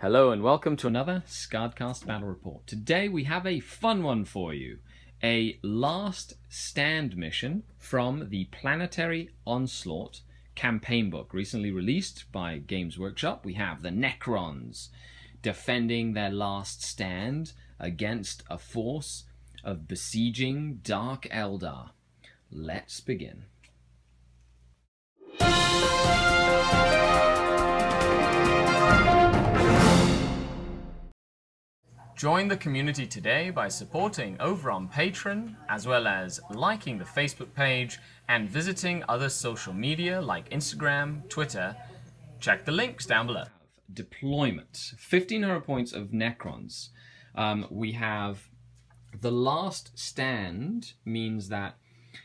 Hello and welcome to another SkaredCast Battle Report. Today we have a fun one for you. A last stand mission from the Planetary Onslaught campaign book, recently released by Games Workshop. We have the Necrons defending their last stand against a force of besieging Dark Eldar. Let's begin. Join the community today by supporting over on Patreon, as well as liking the Facebook page and visiting other social media like Instagram, Twitter. Check the links down below. Deployment. 1500 points of Necrons. We have the last stand means that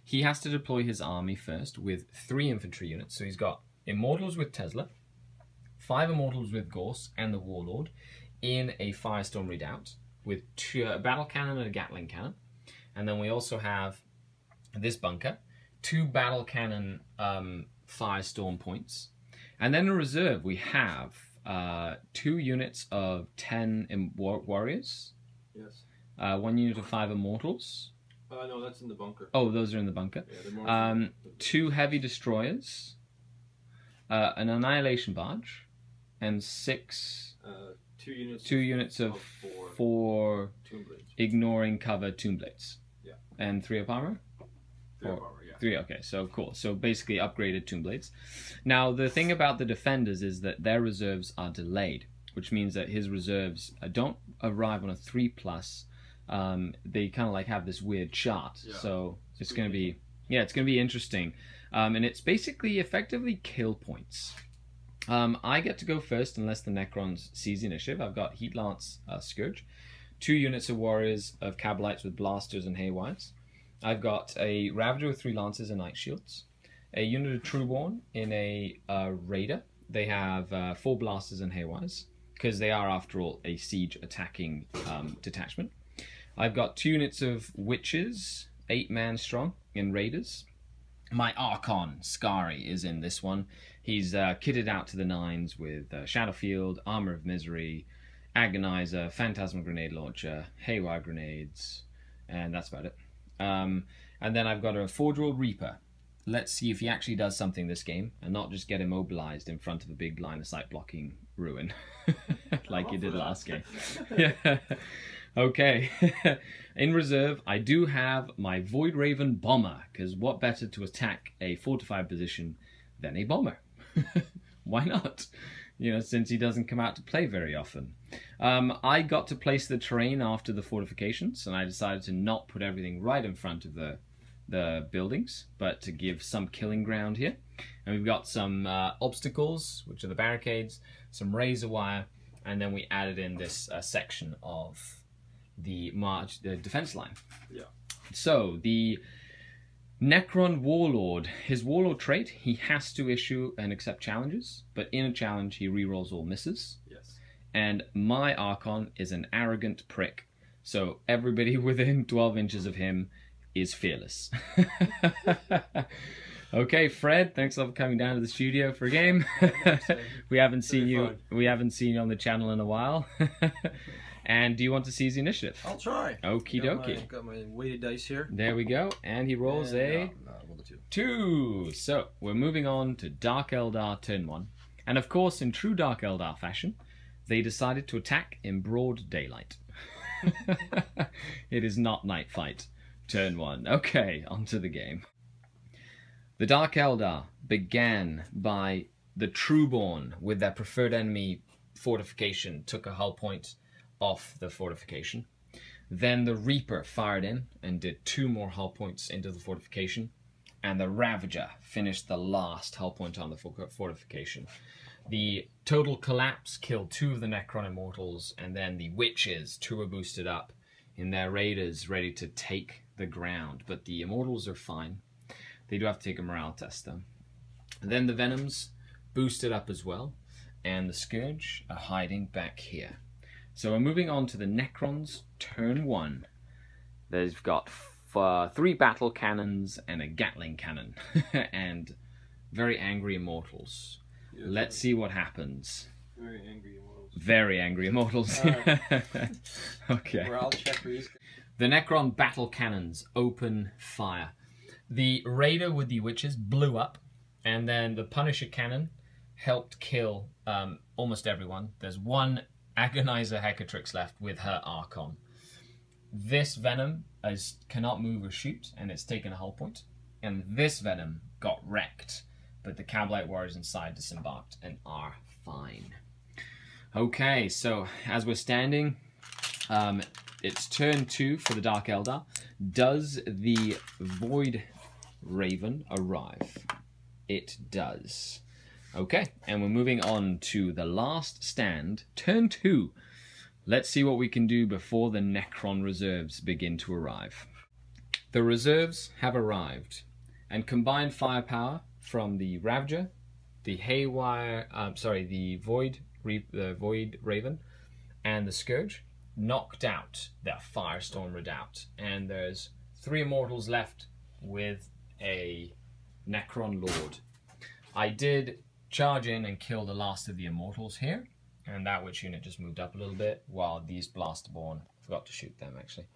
he has to deploy his army first with 3 infantry units. So he's got Immortals with Tesla, 5 Immortals with Gorse and the Warlord, in a Firestorm redoubt with a battle cannon and a Gatling cannon. And then we also have this bunker, 2 battle cannon Firestorm points. And then in reserve we have 2 units of 10 warriors. Yes. 1 unit of 5 Immortals. No, that's in the bunker. Oh, those are in the bunker. Yeah, 2 heavy destroyers, an annihilation barge, and 2 units of 4 tomb blades. Ignoring cover tomb blades. Yeah. And 3 up armor? 3 up armor, yeah. 3, okay, so cool. So basically upgraded tomb blades. Now, the thing about the defenders is that their reserves are delayed, which means that his reserves don't arrive on a 3+. They kind of like have this weird chart. Yeah. So it's going to be, it's going to be interesting. And it's basically effectively kill points. I get to go first unless the Necrons seize the initiative. I've got Heat Lance Scourge, 2 units of warriors of Cabalites with blasters and haywires. I've got a Ravager with 3 lances and night shields, a unit of Trueborn in a Raider. They have 4 blasters and haywires because they are, after all, a siege attacking detachment. I've got 2 units of Witches, 8 man strong in Raiders. My Archon, Skari, is in this one. He's kitted out to the nines with Shadowfield, Armor of Misery, Agonizer, Phantasmal Grenade Launcher, Haywire Grenades, and that's about it. And then I've got a Forge-World Reaper. Let's see if he actually does something this game, and not just get immobilized in front of a big line-of-sight blocking ruin, like you did last game. Yeah. Okay, in reserve, I do have my Void Raven Bomber, because what better to attack a fortified position than a bomber? Why not? You know, since he doesn't come out to play very often. I got to place the terrain after the fortifications, and I decided to not put everything right in front of the buildings, but to give some killing ground here. And we've got some obstacles, which are the barricades, some razor wire, and then we added in this section of the defense line. Yeah. So the Necron Warlord, his Warlord trait, he has to issue and accept challenges, but in a challenge he rerolls all misses. Yes. And my Archon is an arrogant prick, so everybody within 12 inches of him is fearless. Okay, Fred, thanks a lot for coming down to the studio for a game. we haven't seen you on the channel in a while. And do you want to seize the initiative? I'll try. Okie dokie. Got my weighted dice here. There we go. And he rolls a 2. So we're moving on to Dark Eldar turn 1. And of course, in true Dark Eldar fashion, they decided to attack in broad daylight. It is not night fight. Turn 1. Okay, onto the game. The Dark Eldar began by the Trueborn with their preferred enemy fortification, took a hull point off the fortification. Then the Reaper fired in and did 2 more hull points into the fortification, and the Ravager finished the last hull point on the fortification. The total collapse killed 2 of the Necron Immortals, and then the Witches, 2 were boosted up in their Raiders ready to take the ground, but the Immortals are fine. They do have to take a morale test though. And then the Venoms boosted up as well, and the Scourge are hiding back here. So we're moving on to the Necrons, turn 1. They've got 3 battle cannons and a Gatling cannon, and very angry Immortals. Yes, let's see what happens. Very angry Immortals. Very angry immortals. Okay. Morale check for these. The Necron battle cannons open fire. The Raider with the witches blew up, and then the Punisher cannon helped kill almost everyone. There's one Agonizer Hecatrix left with her Archon. This Venom cannot move or shoot, and it's taken a hull point. And this Venom got wrecked, but the Cabalite Warriors inside disembarked and are fine. Okay, so as we're standing, it's turn 2 for the Dark Eldar. Does the Void Raven arrive? It does. Okay, and we're moving on to the last stand, turn 2. Let's see what we can do before the Necron reserves begin to arrive. The reserves have arrived, and combined firepower from the Ravager, the the Void Raven, and the Scourge knocked out their Firestorm Redoubt, and there's 3 Immortals left with a Necron Lord. I did charge in and kill the last of the Immortals here, and that witch unit just moved up a little bit, while these Blasterborn, forgot to shoot them actually.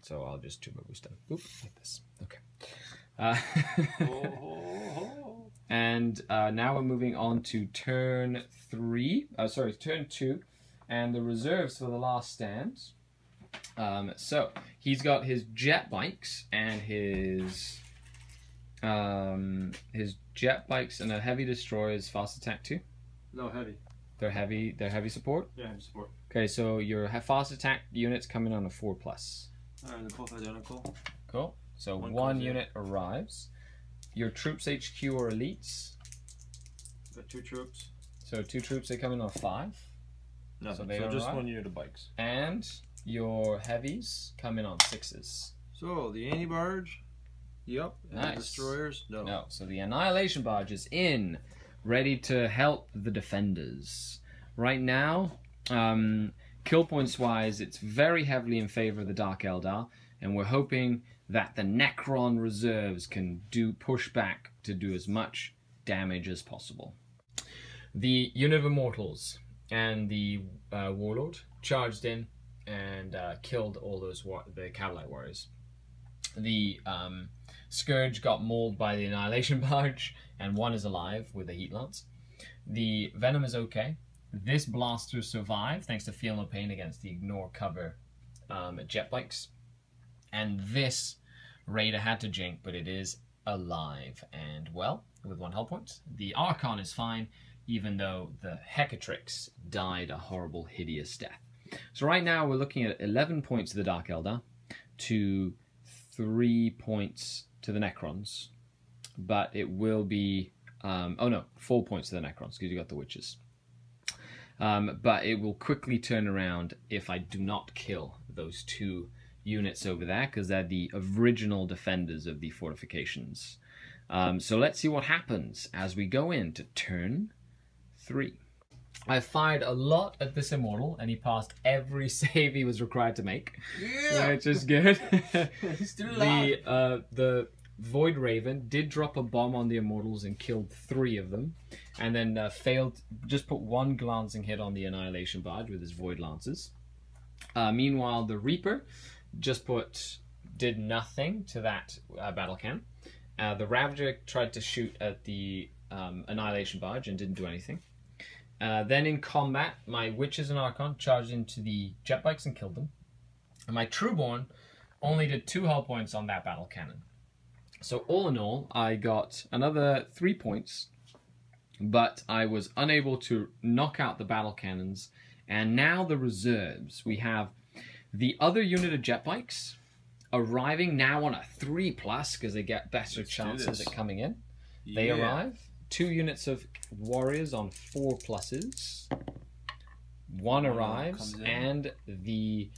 So I'll just turbo boost them. Oop, like this. Okay. And now we're moving on to turn 2, and the reserves for the last stand. So he's got his jet bikes and his jet bikes and a heavy destroyer's fast attack 2. No, heavy. They're heavy support. Yeah, heavy support. Okay, so your fast attack units coming on a 4+. Alright, they're both identical. Cool. So one unit arrives. Your troops HQ or elites. Got 2 troops. So 2 troops, they come in on 5. No, so they just arrive. 1 unit of bikes. And your heavies come in on 6s. So the anti-barge. Yep. And Nice. the destroyers. No. No. So the Annihilation Barge is in, ready to help the defenders. Right now, kill points wise, it's very heavily in favor of the Dark Eldar, and we're hoping that the Necron reserves can push back to do as much damage as possible. The Unit of Immortals and the Warlord charged in and killed all those the Cabalite Warriors. The Scourge got mauled by the Annihilation Barge, and 1 is alive with a Heat Lance. The Venom is okay. This Blaster survived thanks to Feel No Pain against the Ignore Cover jet bikes. And this Raider had to jink, but it is alive and well with 1 hull point. The Archon is fine, even though the Hecatrix died a horrible, hideous death. So right now we're looking at 11 points to the Dark Eldar to 3 points to the Necrons, but it will be 4 points to the Necrons because you got the witches. But it will quickly turn around if I do not kill those 2 units over there, because they're the original defenders of the fortifications. So let's see what happens as we go into turn 3. I fired a lot at this Immortal, and he passed every save he was required to make, which is good. He's still alive. The Void Raven did drop a bomb on the Immortals and killed 3 of them, and then just put 1 glancing hit on the Annihilation Barge with his Void Lances. Meanwhile, the Reaper did nothing to that battle cannon. The Ravager tried to shoot at the Annihilation Barge and didn't do anything. Then in combat, my Witches and Archon charged into the jet bikes and killed them. And my Trueborn only did 2 hull points on that battle cannon. So all in all, I got another 3 points, but I was unable to knock out the battle cannons. And now the reserves. We have the other unit of jet bikes arriving now on a 3+ because they get better chances at coming in. Yeah. They arrive. 2 units of warriors on 4+. 1 arrives, and the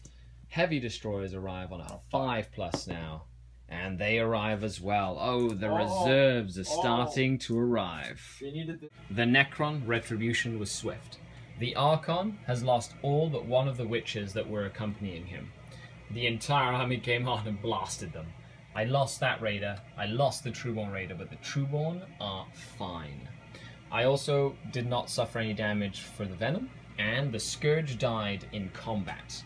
heavy destroyers arrive on a 5+ now. And they arrive as well. Oh, the reserves are starting to arrive. The Necron retribution was swift. The Archon has lost all but 1 of the witches that were accompanying him. The entire army came on and blasted them. I lost that Raider, I lost the Trueborn Raider, but the Trueborn are fine. I also did not suffer any damage for the Venom, and the Scourge died in combat.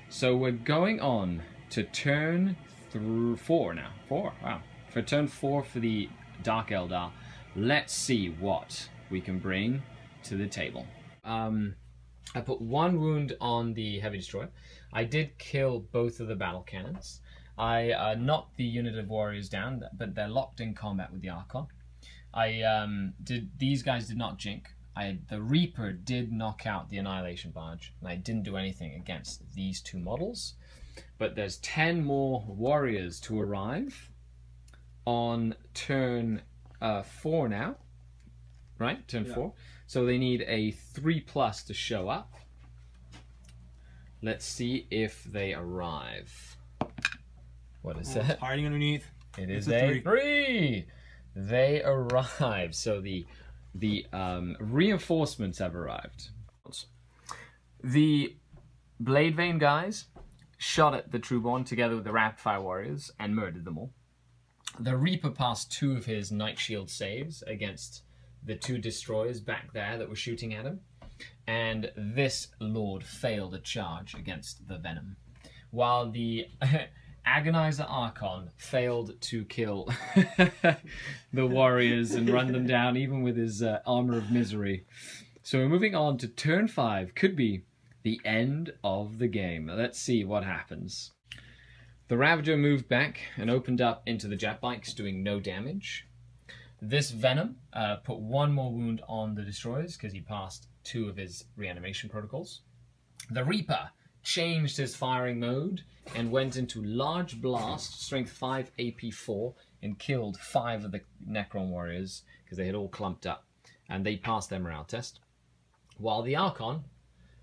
So we're going on to turn 4 now. 4, wow. For turn 4 for the Dark Eldar, let's see what we can bring to the table. I put 1 wound on the Heavy Destroyer. I did kill both of the battle cannons. I knocked the unit of warriors down, but they're locked in combat with the Archon. These guys did not jink. The Reaper did knock out the Annihilation Barge, and I didn't do anything against these 2 models. But there's 10 more warriors to arrive on turn 4 now, right? Turn 4. So they need a 3+ to show up. Let's see if they arrive. What is that? It's hiding underneath. It is a 3. They arrive. So the reinforcements have arrived. The Blade Vein guys shot at the Trueborn together with the Rapid Fire Warriors and murdered them all. The Reaper passed 2 of his Night Shield saves against the 2 destroyers back there that were shooting at him. And this Lord failed a charge against the Venom. While the Agonizer Archon failed to kill the warriors and run them down, even with his Armor of Misery. So we're moving on to turn 5. Could be the end of the game. Let's see what happens. The Ravager moved back and opened up into the jet bikes, doing no damage. This Venom put 1 more wound on the destroyers because he passed 2 of his reanimation protocols. The Reaper changed his firing mode and went into Large Blast, Strength 5, AP 4, and killed 5 of the Necron warriors because they had all clumped up, and they passed their morale test. While the Archon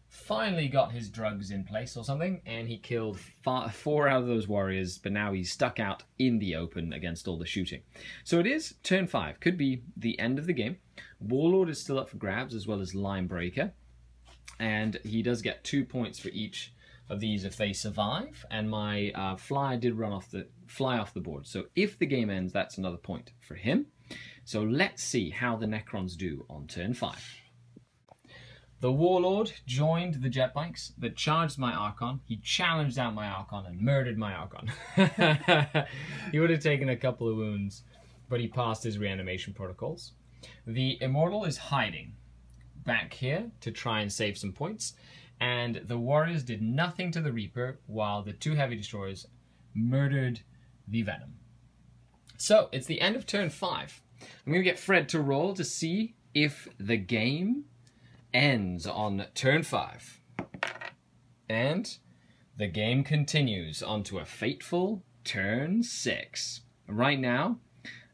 finally got his drugs in place or something, and he killed 4 out of those warriors, but now he's stuck out in the open against all the shooting. So it is turn 5. Could be the end of the game. Warlord is still up for grabs, as well as Linebreaker, and he does get 2 points for each of these if they survive, and my flyer did fly off the board. So if the game ends, that's another point for him. So let's see how the Necrons do on turn 5. The Warlord joined the jet bikes that charged my Archon. He challenged out my Archon and murdered my Archon. He would have taken a couple of wounds, but he passed his reanimation protocols. The Immortal is hiding back here to try and save some points, and the Warriors did nothing to the Reaper while the 2 Heavy Destroyers murdered the Venom. So it's the end of turn 5. I'm going to get Fred to roll to see if the game ends on turn 5. And the game continues onto a fateful turn 6. Right now,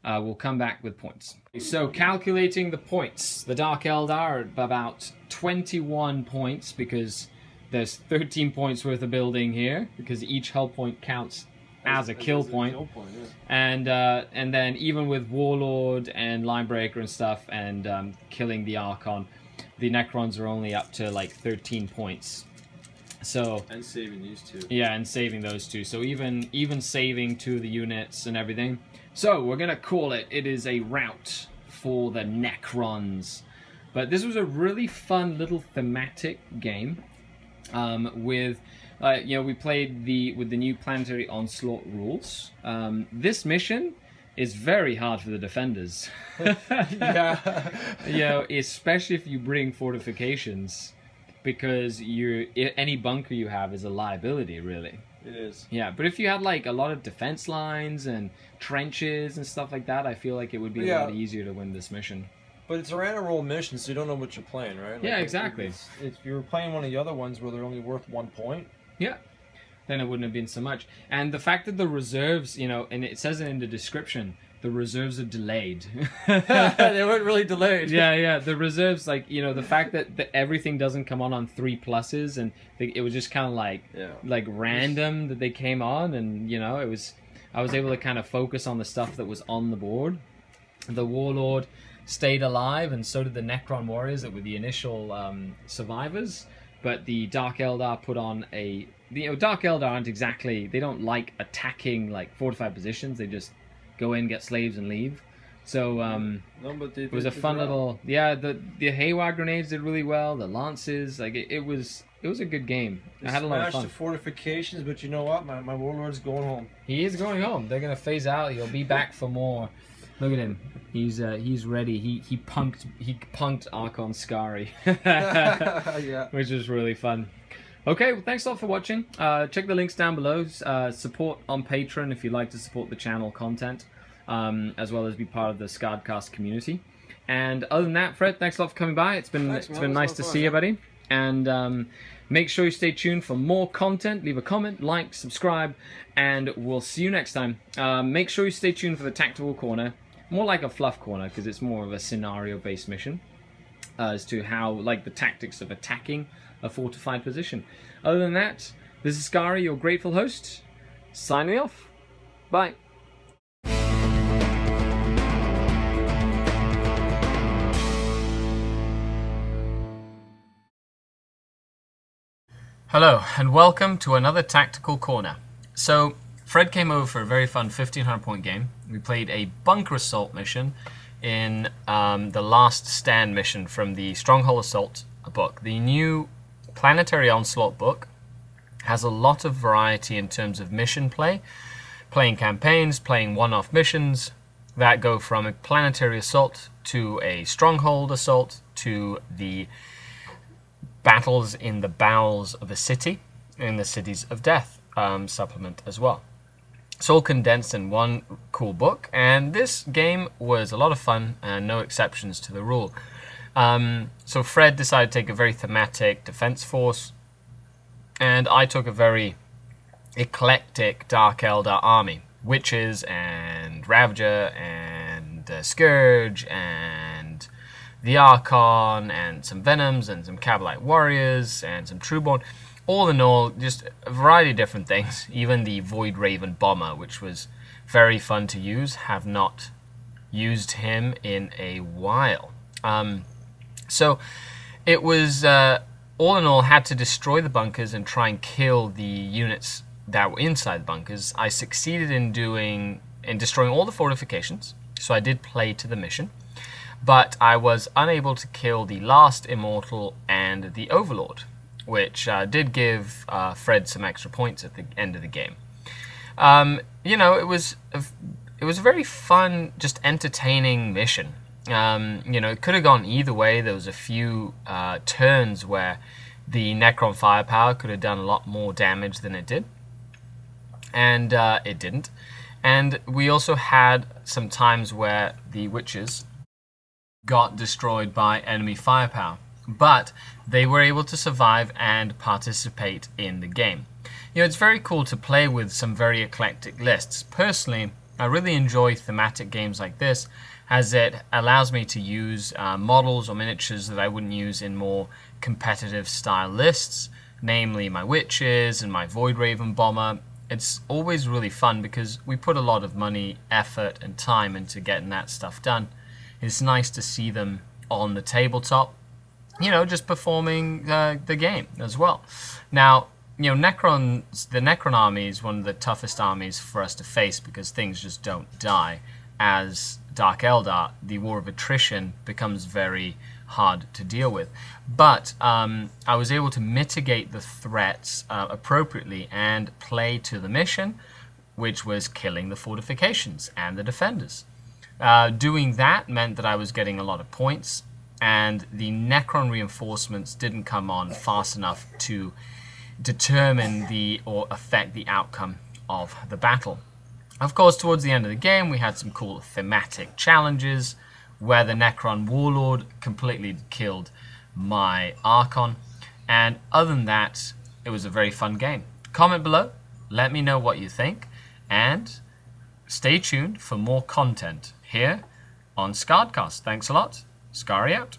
we'll come back with points. So calculating the points, the Dark Eldar are about 21 points because there's 13 points worth of building here because each hull point counts as a kill point. And then even with Warlord and Linebreaker and stuff and killing the Archon, the Necrons are only up to like 13 points. So and saving these 2. Yeah, and saving those 2. So even saving 2 of the units and everything. So we're gonna call it. It is a rout for the Necrons. But this was a really fun little thematic game. With we played with the new Planetary Onslaught rules. This mission is very hard for the defenders. Yeah. Especially if you bring fortifications, because any bunker you have is a liability, really. It is. Yeah, but if you had like a lot of defense lines and trenches and stuff like that, I feel like it would be a lot easier to win this mission. But it's a random roll mission, so you don't know what you're playing, right? Like, yeah, exactly. If you're playing one of the other ones where they're only worth 1 point. Yeah. Then it wouldn't have been so much. And the fact that the reserves, and it says it in the description, the reserves are delayed. They weren't really delayed. Yeah. The reserves, the fact that everything doesn't come on 3+s, and it was just kind of like random that they came on, and I was able to kind of focus on the stuff that was on the board. The Warlord stayed alive, and so did the Necron warriors that were the initial survivors. But the Dark Eldar put on Dark Eldar aren't exactly, they don't like attacking fortified positions. They just go in, get slaves, and leave. So No, but it was a fun little, yeah. The haywire grenades did really well. The lances, like it was a good game. I had a lot of fun. The fortifications, but you know what? My warlord's going home. He is going home. They're gonna phase out. He'll be back for more. Look at him. He's ready. He punked Archon Skari, Yeah. which was really fun. Okay, well, thanks a lot for watching. Check the links down below. Support on Patreon if you'd like to support the channel content, as well as be part of the SkaredCast community. And other than that, Fred, thanks a lot for coming by. It's been nice to see you, buddy. And make sure you stay tuned for more content. Leave a comment, like, subscribe, and we'll see you next time. Make sure you stay tuned for the Tactical Corner. More like a fluff corner, because it's more of a scenario-based mission as to how, like, the tactics of attacking a fortified position. Other than that, this is Skari, your grateful host, signing off. Bye. Hello, and welcome to another Tactical Corner. So, Fred came over for a very fun 1500 point game. We played a bunker assault mission in the Last Stand mission from the Stronghold Assault book. The new Planetary Onslaught book has a lot of variety in terms of mission play, playing campaigns, playing one-off missions that go from a planetary assault to a stronghold assault to the battles in the bowels of a city, in the Cities of Death supplement as well. It's all condensed in one cool book, and this game was a lot of fun and no exceptions to the rule. So Fred decided to take a very thematic defense force, and I took a very eclectic Dark Eldar army. Witches and Ravager and Scourge and the Archon and some Venoms and some Cavalite Warriors and some Trueborn. All in all, just a variety of different things. Even the Void Raven Bomber, which was very fun to use. Have not used him in a while. So it was, all in all, had to destroy the bunkers and try and kill the units that were inside the bunkers. I succeeded in destroying all the fortifications, so I did play to the mission. But I was unable to kill the last Immortal and the Overlord, which did give Fred some extra points at the end of the game. You know, it was a very fun, just entertaining mission. You know, it could have gone either way. There was a few turns where the Necron firepower could have done a lot more damage than it did, and it didn't. And we also had some times where the witches got destroyed by enemy firepower, but they were able to survive and participate in the game. You know, it's very cool to play with some very eclectic lists. Personally, I really enjoy thematic games like this, as it allows me to use models or miniatures that I wouldn't use in more competitive style lists, namely my Witches and my Void Raven Bomber. It's always really fun because we put a lot of money, effort, and time into getting that stuff done. It's nice to see them on the tabletop, you know, just performing the game as well. Now, you know, the Necron army is one of the toughest armies for us to face because things just don't die. As Dark Eldar, the war of attrition becomes very hard to deal with. But I was able to mitigate the threats appropriately and play to the mission, which was killing the fortifications and the defenders. Doing that meant that I was getting a lot of points, and the Necron reinforcements didn't come on fast enough to determine or affect the outcome of the battle. Of course, towards the end of the game, we had some cool thematic challenges where the Necron Warlord completely killed my Archon. And other than that, it was a very fun game. Comment below, let me know what you think, and stay tuned for more content here on SkaredCast. Thanks a lot. Skari out.